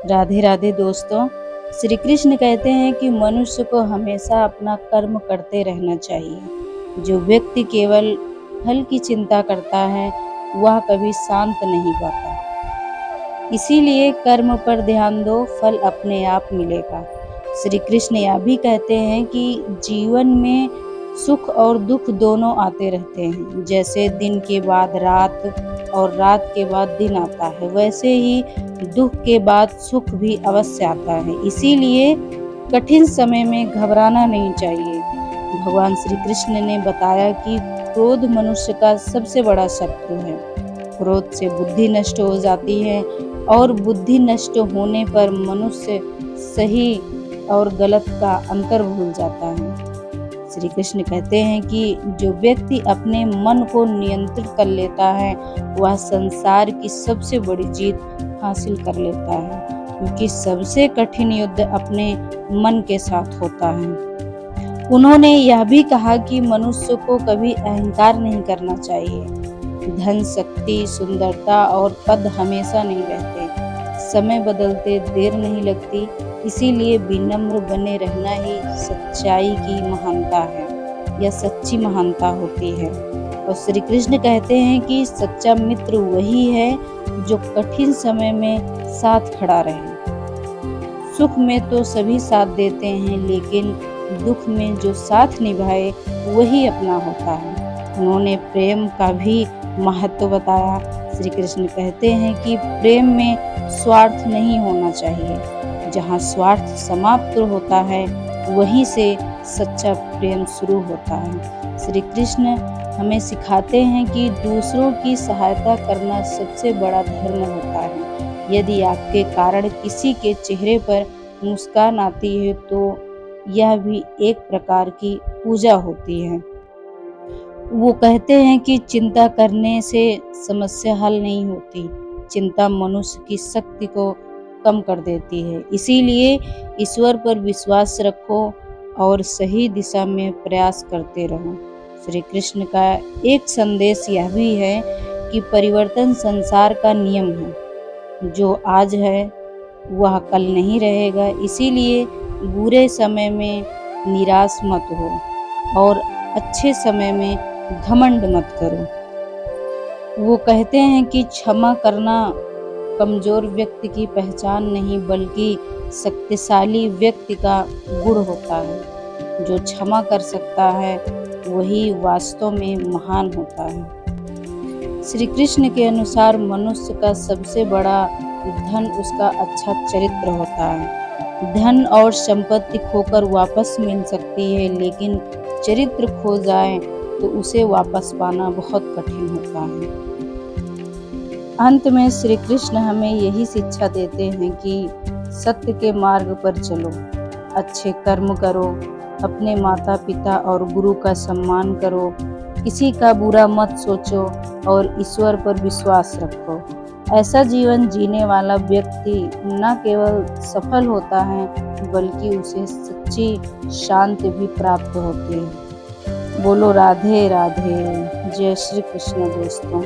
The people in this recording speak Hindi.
राधे राधे दोस्तों। श्री कृष्ण कहते हैं कि मनुष्य को हमेशा अपना कर्म करते रहना चाहिए। जो व्यक्ति केवल फल की चिंता करता है वह कभी शांत नहीं पाता। इसीलिए कर्म पर ध्यान दो, फल अपने आप मिलेगा। श्री कृष्ण यह भी कहते हैं कि जीवन में सुख और दुख दोनों आते रहते हैं। जैसे दिन के बाद रात और रात के बाद दिन आता है, वैसे ही दुख के बाद सुख भी अवश्य आता है। इसीलिए कठिन समय में घबराना नहीं चाहिए। भगवान श्री कृष्ण ने बताया कि क्रोध मनुष्य का सबसे बड़ा शत्रु है। क्रोध से बुद्धि नष्ट हो जाती है और बुद्धि नष्ट होने पर मनुष्य सही और गलत का अंतर भूल जाता है। श्री कृष्ण कहते हैं कि जो व्यक्ति अपने मन को नियंत्रित कर लेता है वह संसार की सबसे बड़ी जीत हासिल कर लेता है, क्योंकि सबसे कठिन युद्ध अपने मन के साथ होता है। उन्होंने यह भी कहा कि मनुष्य को कभी अहंकार नहीं करना चाहिए। धन, शक्ति, सुंदरता और पद हमेशा नहीं रहते। समय बदलते देर नहीं लगती। इसीलिए विनम्र बने रहना ही सच्चाई की महानता है, या सच्ची महानता होती है। और श्री कृष्ण कहते हैं कि सच्चा मित्र वही है जो कठिन समय में साथ खड़ा रहे। सुख में तो सभी साथ देते हैं, लेकिन दुख में जो साथ निभाए वही अपना होता है। उन्होंने प्रेम का भी महत्व बताया। श्री कृष्ण कहते हैं कि प्रेम में स्वार्थ नहीं होना चाहिए। जहाँ स्वार्थ समाप्त होता है वहीं से सच्चा प्रेम शुरू होता है। श्री कृष्ण हमें सिखाते हैं कि दूसरों की सहायता करना सबसे बड़ा धर्म होता है। यदि आपके कारण किसी के चेहरे पर मुस्कान आती है तो यह भी एक प्रकार की पूजा होती है। वो कहते हैं कि चिंता करने से समस्या हल नहीं होती। चिंता मनुष्य की शक्ति को कम कर देती है। इसीलिए ईश्वर पर विश्वास रखो और सही दिशा में प्रयास करते रहो। श्री कृष्ण का एक संदेश यह भी है कि परिवर्तन संसार का नियम है। जो आज है वह कल नहीं रहेगा। इसीलिए बुरे समय में निराश मत हो और अच्छे समय में घमंड मत करो। वो कहते हैं कि क्षमा करना कमजोर व्यक्ति की पहचान नहीं, बल्कि शक्तिशाली व्यक्ति का गुण होता है। जो क्षमा कर सकता है वही वास्तव में महान होता है। श्री कृष्ण के अनुसार मनुष्य का सबसे बड़ा धन उसका अच्छा चरित्र होता है। धन और संपत्ति खोकर वापस मिल सकती है, लेकिन चरित्र खो जाए तो उसे वापस पाना बहुत कठिन होता है। अंत में श्री कृष्ण हमें यही शिक्षा देते हैं कि सत्य के मार्ग पर चलो, अच्छे कर्म करो, अपने माता पिता और गुरु का सम्मान करो, किसी का बुरा मत सोचो और ईश्वर पर विश्वास रखो। ऐसा जीवन जीने वाला व्यक्ति न केवल सफल होता है बल्कि उसे सच्ची शांति भी प्राप्त होती है। बोलो राधे राधे। जय श्री कृष्ण दोस्तों।